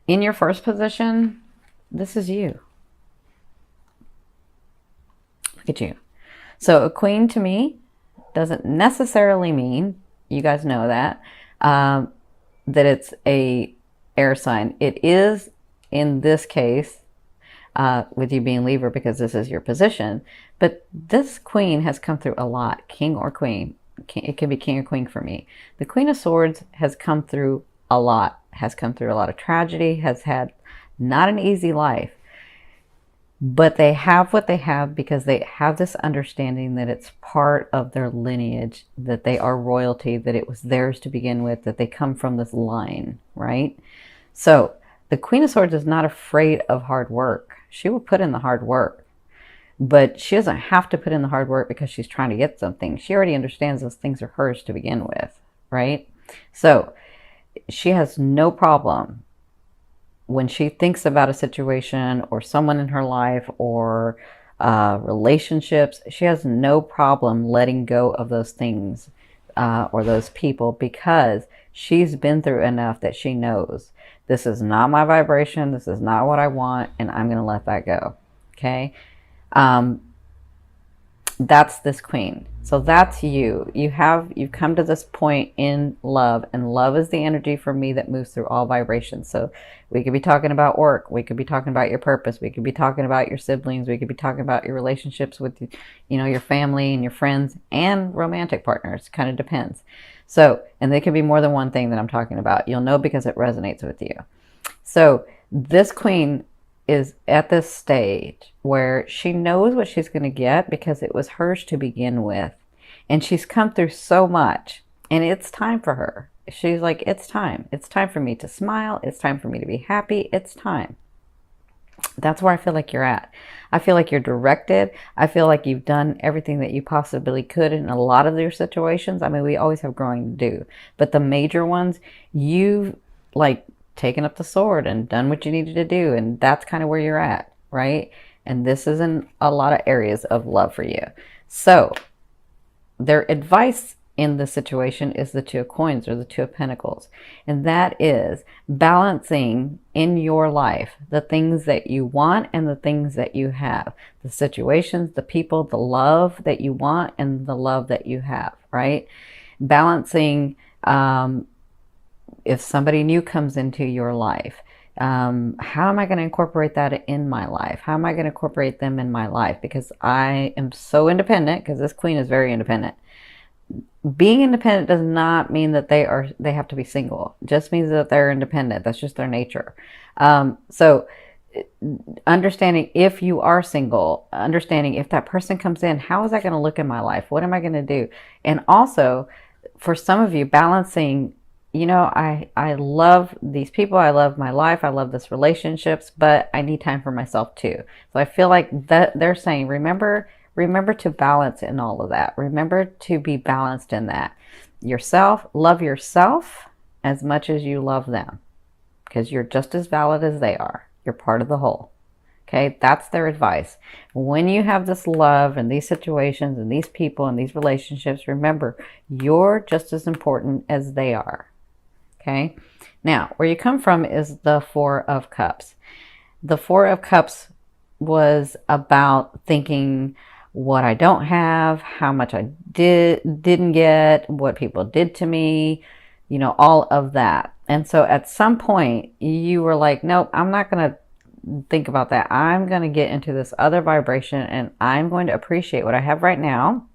in your first position, this is you. Look at you. So a queen to me doesn't necessarily mean, you guys know that, that it's a air sign. It is in this case, with you being Libra, because this is your position. But this queen has come through a lot, king or queen. It could be king or queen for me. The Queen of Swords has come through a lot, has come through a lot of tragedy, has had not an easy life. But they have what they have because they have this understanding that it's part of their lineage, that they are royalty, that it was theirs to begin with, that they come from this line, right? So the Queen of Swords is not afraid of hard work. She will put in the hard work, but she doesn't have to put in the hard work because she's trying to get something. She already understands those things are hers to begin with, right? So she has no problem when she thinks about a situation or someone in her life or relationships. She has no problem letting go of those things or those people, because she's been through enough that she knows this is not my vibration, this is not what I want, and I'm going to let that go. Okay. That's this queen. So that's you. You've come to this point in love, and love is the energy for me that moves through all vibrations. So we could be talking about work, we could be talking about your purpose, we could be talking about your siblings, we could be talking about your relationships with, your family and your friends and romantic partners. Kind of depends. So, and they could be more than one thing that I'm talking about. You'll know because it resonates with you. So this queen is at this stage where she knows what she's going to get because it was hers to begin with. And she's come through so much, and it's time for her. She's like, it's time. It's time for me to smile. It's time for me to be happy. It's time. That's where I feel like you're at. I feel like you're directed. I feel like you've done everything that you possibly could in a lot of your situations. I mean, we always have growing to do, but the major ones, you've like taken up the sword and done what you needed to do. And that's kind of where you're at, right? And this is in a lot of areas of love for you. So their advice in the situation is the Two of Coins, or the Two of Pentacles. And that is balancing in your life the things that you want and the things that you have, the situations, the people, the love that you want and the love that you have, right? Balancing, if somebody new comes into your life, how am I going to incorporate that in my life? How am I going to incorporate them in my life? Because I am so independent, because this queen is very independent. Being independent does not mean that they have to be single. It just means that they're independent. That's just their nature. So understanding if you are single, understanding if that person comes in, how is that going to look in my life? What am I going to do? And also, for some of you, balancing, I love these people, I love my life, I love this relationships, but I need time for myself too. So I feel like that they're saying, remember to balance in all of that. Remember to be balanced in that. Love yourself as much as you love them, because you're just as valid as they are. You're part of the whole. Okay, that's their advice. When you have this love and these situations and these people and these relationships, remember, you're just as important as they are. Okay, now where you come from is the Four of Cups. The Four of Cups was about thinking what I don't have, how much I didn't get, what people did to me, all of that. And so at some point you were like, nope, I'm not going to think about that. I'm going to get into this other vibration, and I'm going to appreciate what I have right now,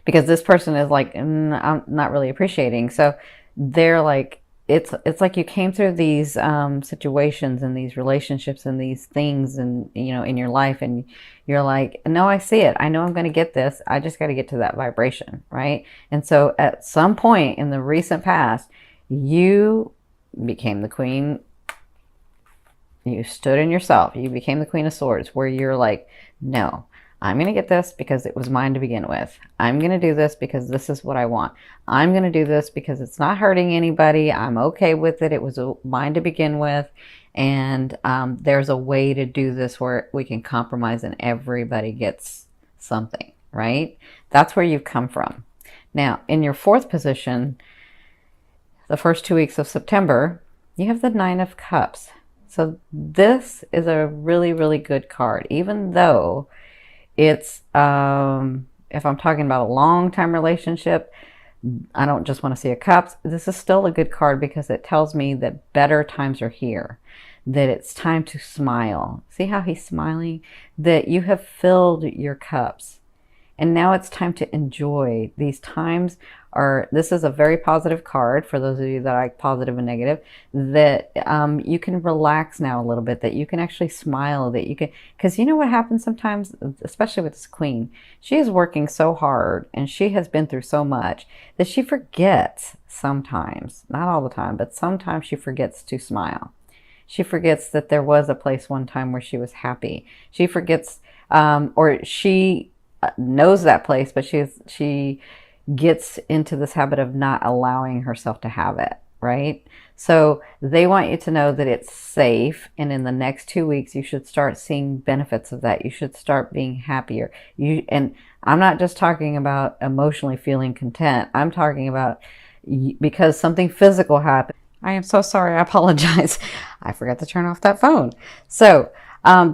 because this person is like, I'm not really appreciating. So they're like, it's like you came through these situations and these relationships and these things and in your life, and you're like, no, I see it. I know I'm going to get this. I just got to get to that vibration, right? And so at some point in the recent past, you became the queen. You stood in yourself. You became the Queen of Swords, where you're like, no, I'm going to get this because it was mine to begin with. I'm going to do this because this is what I want. I'm going to do this because it's not hurting anybody. I'm okay with it. It was mine to begin with. And there's a way to do this where we can compromise and everybody gets something, right? That's where you've come from. Now, in your fourth position, the first 2 weeks of September, you have the Nine of Cups. So this is a really, really good card, even though it's, if I'm talking about a long-time relationship, I don't just want to see a cups. This is still a good card because it tells me that better times are here, that it's time to smile. See how he's smiling? That you have filled your cups. And now it's time to enjoy. These times are, this is a very positive card for those of you that like positive and negative, that you can relax now a little bit, that you can actually smile, that you can, because you know what happens sometimes, especially with this queen, she is working so hard and she has been through so much that she forgets sometimes, not all the time, but sometimes she forgets to smile. She forgets that there was a place one time where she was happy. She forgets, or she knows that place, but she gets into this habit of not allowing herself to have it, right? So they want you to know that it's safe, and in the next 2 weeks you should start seeing benefits of that. You should start being happier. And I'm not just talking about emotionally feeling content. I'm talking about because something physical happened. I am so sorry. I apologize. I forgot to turn off that phone. So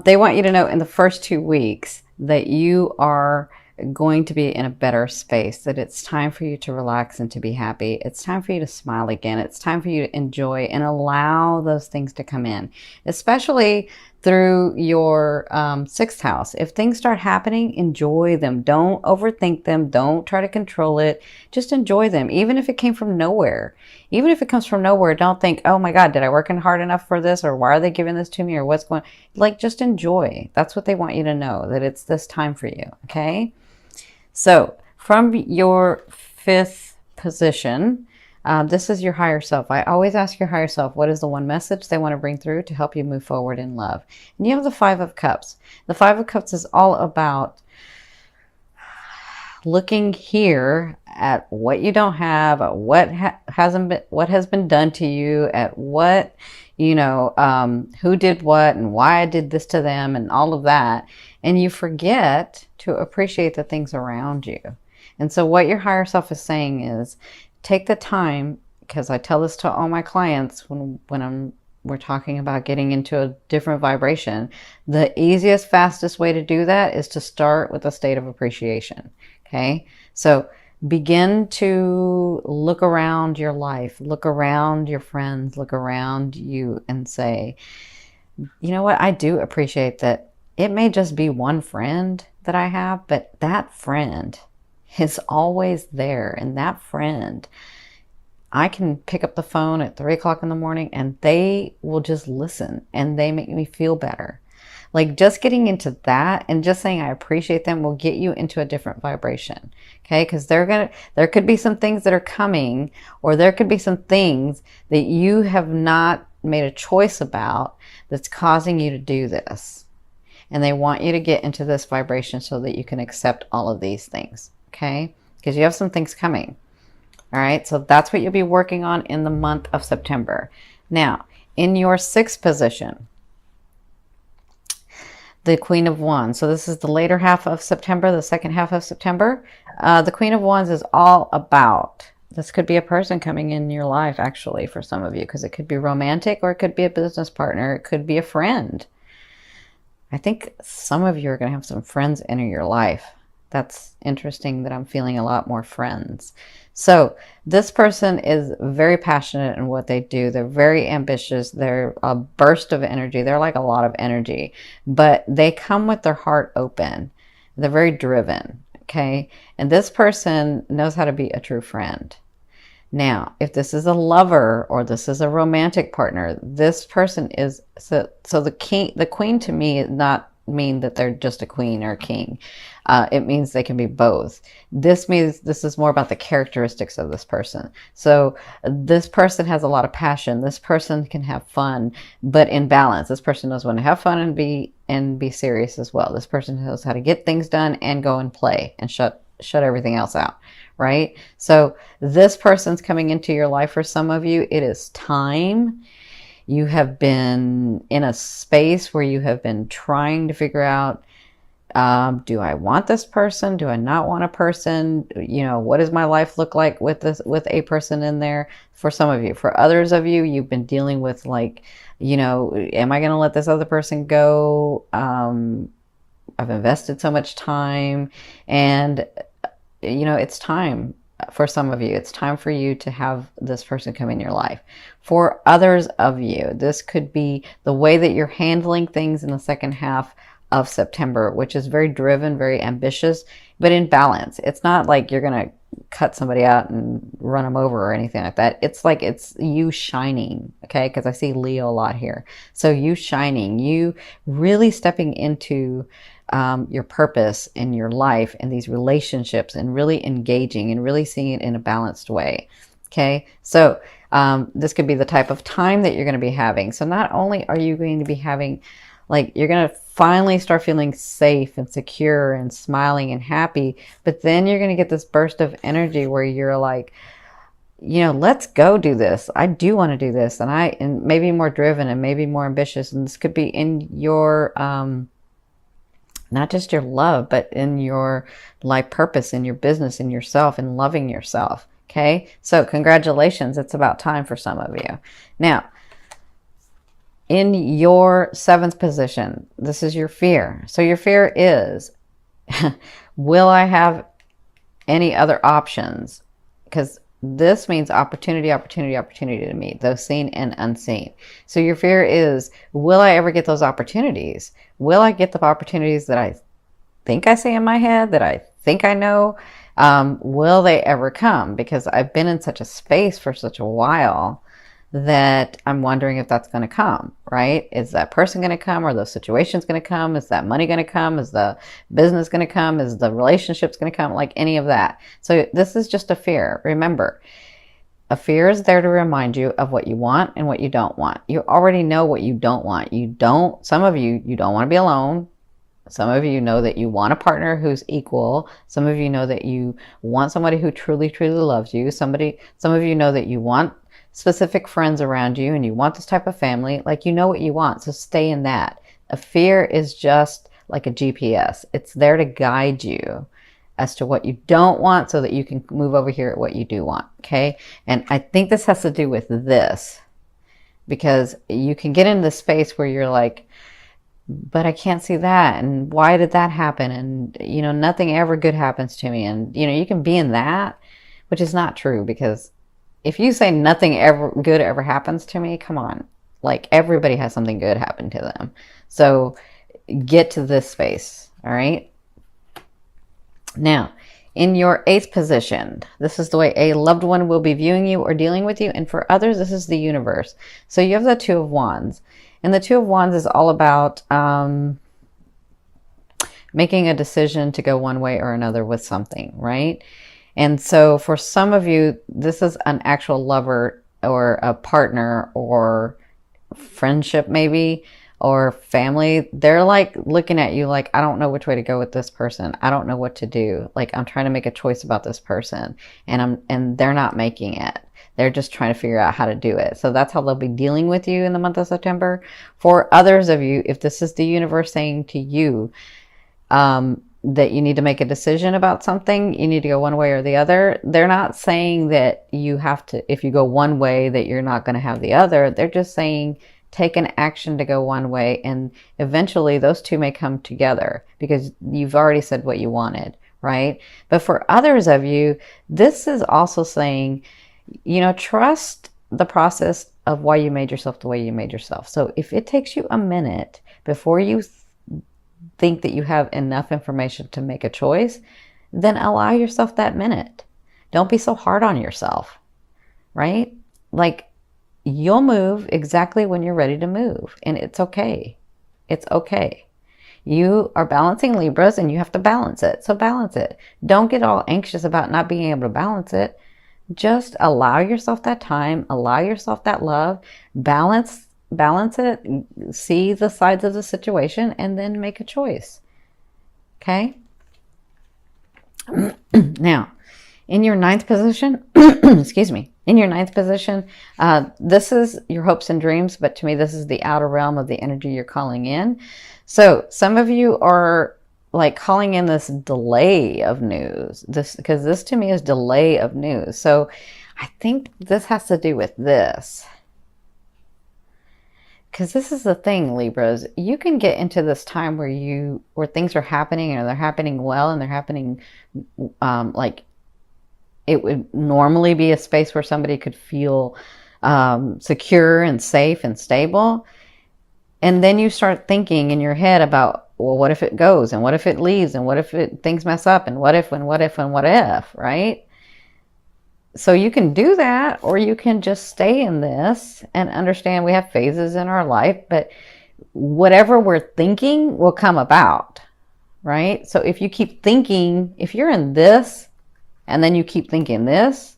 they want you to know in the first 2 weeks that you are going to be in a better space, that it's time for you to relax and to be happy. It's time for you to smile again. It's time for you to enjoy and allow those things to come in, especially through your sixth house. If things start happening, enjoy them. Don't overthink them. Don't try to control it. Just enjoy them. Even if it came from nowhere, even if it comes from nowhere, don't think, oh my God, did I work hard enough for this? Or why are they giving this to me? Or what's going on? Like, just enjoy. That's what they want you to know, that it's this time for you. Okay. So from your fifth position, this is your higher self. I always ask your higher self, what is the one message they want to bring through to help you move forward in love? And you have the Five of Cups. The Five of Cups is all about looking here at what you don't have, at what has been done to you, at what, who did what and why I did this to them and all of that. And you forget to appreciate the things around you. And so what your higher self is saying is, take the time, because I tell this to all my clients when we're talking about getting into a different vibration. The easiest, fastest way to do that is to start with a state of appreciation. Okay, so begin to look around your life, look around your friends, look around you and say, you know what, I do appreciate that it may just be one friend that I have, but that friend is always there. And that friend, I can pick up the phone at 3 o'clock in the morning and they will just listen and they make me feel better. Like, just getting into that and just saying I appreciate them will get you into a different vibration. Okay, because there could be some things that are coming, or there could be some things that you have not made a choice about that's causing you to do this. And they want you to get into this vibration so that you can accept all of these things. Okay, because you have some things coming. All right, so that's what you'll be working on in the month of September. Now, in your sixth position, the Queen of Wands. So this is the later half of September, the second half of September. The Queen of Wands is all about, this could be a person coming in your life, actually, for some of you, because it could be romantic, or it could be a business partner. It could be a friend. I think some of you are going to have some friends enter your life. That's interesting that I'm feeling a lot more friends. So this person is very passionate in what they do. They're very ambitious. They're a burst of energy. They're like a lot of energy, but they come with their heart open. They're very driven. Okay. And this person knows how to be a true friend. Now, if this is a lover or this is a romantic partner, this person is, so the queen to me is not mean that they're just a queen or a king. It means they can be both. This means this is more about the characteristics of this person. So this person has a lot of passion. This person can have fun, but in balance. This person knows when to have fun and be serious as well. This person knows how to get things done and go and play and shut everything else out. Right? So this person's coming into your life for some of you. It is time. You have been in a space where you have been trying to figure out Do I want this person? Do I not want a person? You know, what does my life look like with this, with a person in there? For some of you. For others of you, you've been dealing with like, you know, am I going to let this other person go? I've invested so much time, and you know, it's time for some of you. It's time for you to have this person come in your life. For others of you, this could be the way that you're handling things in the second half of September, which is very driven, very ambitious, but in balance. It's not like you're going to cut somebody out and run them over or anything like that. It's like it's you shining, okay? Because I see Leo a lot here. So you shining, you really stepping into your purpose in your life and these relationships, and really engaging and really seeing it in a balanced way, okay? So this could be the type of time that you're going to be having. So not only are you going to be having, like, you're going to finally start feeling safe and secure and smiling and happy, but then you're going to get this burst of energy where you're like, you know, let's go do this. I do want to do this. And maybe more driven and maybe more ambitious. And this could be in your, not just your love, but in your life purpose, in your business, in yourself, and loving yourself. Okay. So congratulations. It's about time for some of you. Now, in your 7th position, this is your fear. So your fear is, will I have any other options? Because this means opportunity, opportunity, opportunity to me, those seen and unseen. So your fear is, will I ever get those opportunities? Will I get the opportunities that I think I see in my head, that I think I know? Will they ever come? Because I've been in such a space for such a while that I'm wondering if that's going to come, right? Is that person going to come? Are those situations going to come? Is that money going to come? Is the business going to come? Is the relationships going to come? Like any of that. So this is just a fear. Remember, a fear is there to remind you of what you want and what you don't want. You already know what you don't want. Some of you don't want to be alone. Some of you know that you want a partner who's equal. Some of you know that you want somebody who truly, truly loves you. Some of you know that you want specific friends around you and you want this type of family. Like, you know what you want, so stay in that. A fear is just like a GPS. It's there to guide you as to what you don't want so that you can move over here at what you do want, okay? And I think this has to do with this, because you can get into the space where you're like, but I can't see that, and why did that happen? And, you know, nothing ever good happens to me. And, you know, you can be in that, which is not true, because if you say nothing ever good ever happens to me, come on. Like, everybody has something good happen to them. So get to this space, all right? Now, in your 8th position, this is the way a loved one will be viewing you or dealing with you. And for others, this is the universe. So you have the 2 of Wands. And the 2 of Wands is all about making a decision to go one way or another with something, right? And so for some of you, this is an actual lover or a partner or friendship maybe, or family. They're like looking at you like, I don't know which way to go with this person. I don't know what to do. Like, I'm trying to make a choice about this person, and they're not making it. They're just trying to figure out how to do it. So that's how they'll be dealing with you in the month of September. For others of you, if this is the universe saying to you, that you need to make a decision about something, you need to go one way or the other. They're not saying that you have to, if you go one way, that you're not going to have the other. They're just saying, take an action to go one way, and eventually those two may come together because you've already said what you wanted, right? But for others of you, this is also saying, you know, trust the process of why you made yourself the way you made yourself. So if it takes you a minute before you think that you have enough information to make a choice, then allow yourself that minute. Don't be so hard on yourself, right? Like, you'll move exactly when you're ready to move, and it's okay. It's okay. You are balancing Libras and you have to balance it. So balance it. Don't get all anxious about not being able to balance it. Just allow yourself that time, allow yourself that love, balance it, see the sides of the situation, and then make a choice. Okay? Now, in your 9th position, excuse me, in your 9th position, this is your hopes and dreams, but to me, this is the outer realm of the energy you're calling in. So some of you are like calling in this delay of news. This, because this to me is delay of news. So I think this has to do with this. Because this is the thing, Libras, you can get into this time where things are happening and they're happening well and they're happening like it would normally be a space where somebody could feel secure and safe and stable. And then you start thinking in your head about, well, what if it goes? And what if it leaves? And what if things mess up? And what if, and what if, and what if, right? So you can do that, or you can just stay in this and understand we have phases in our life, but whatever we're thinking will come about, right? So if you keep thinking, if you're in this and then you keep thinking this,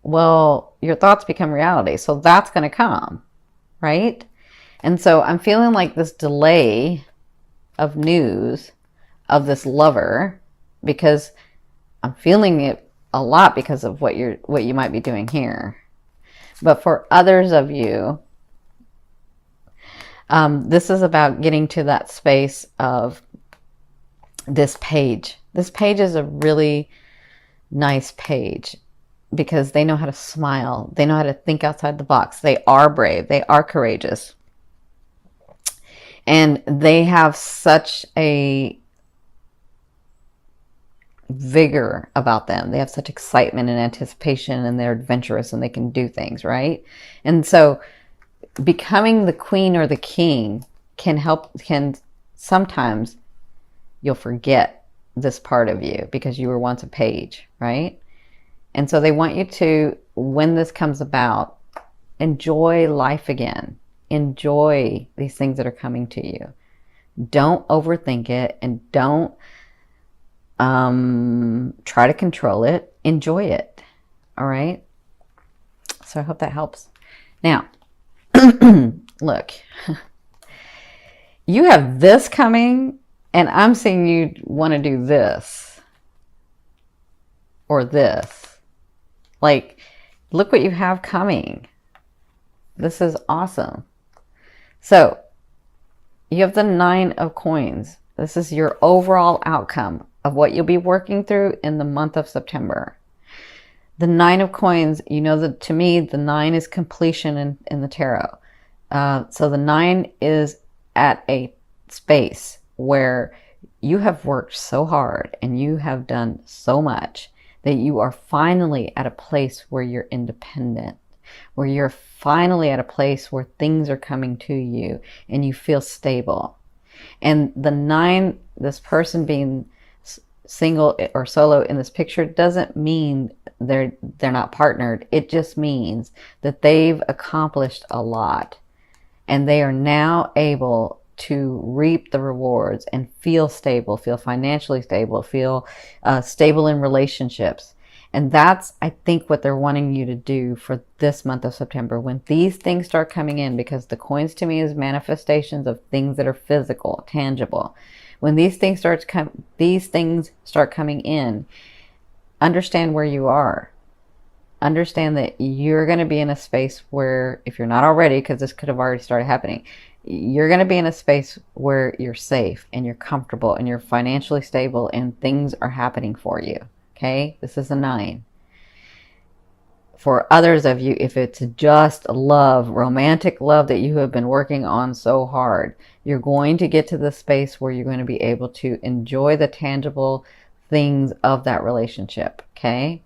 well, your thoughts become reality. So that's going to come, right? And so I'm feeling like this delay of news of this lover, because I'm feeling it a lot because of what you might be doing here. But for others of you, this is about getting to that space of this page. This page is a really nice page because they know how to smile. They know how to think outside the box. They are brave. They are courageous. And they have such a vigor about them. They have such excitement and anticipation, and they're adventurous and they can do things, right? And so becoming the queen or the king can sometimes you'll forget this part of you because you were once a page, right? And so they want you to, when this comes about, enjoy life again. Enjoy these things that are coming to you. Don't overthink it, and don't try to control it. Enjoy it. All right. So I hope that helps. Now, look, you have this coming, and I'm seeing you want to do this or this. Like, look what you have coming. This is awesome. So you have the 9 of coins. This is your overall outcome of what you'll be working through in the month of September. The 9 of coins, you know that to me, the 9 is completion in the tarot. So the 9 is at a space where you have worked so hard and you have done so much that you are finally at a place where you're independent, where you're finally at a place where things are coming to you and you feel stable. And the 9, this person being single or solo in this picture, doesn't mean they're not partnered. It just means that they've accomplished a lot and they are now able to reap the rewards and feel stable, feel financially stable, feel stable in relationships. And that's, I think, what they're wanting you to do for this month of September, when these things start coming in, because the coins to me is manifestations of things that are physical, tangible. When these things start coming in, understand where you are. Understand that you're going to be in a space where, if you're not already, because this could have already started happening, you're going to be in a space where you're safe and you're comfortable and you're financially stable and things are happening for you. Okay, this is a 9. For others of you, if it's just love, romantic love that you have been working on so hard, you're going to get to the space where you're going to be able to enjoy the tangible things of that relationship. Okay,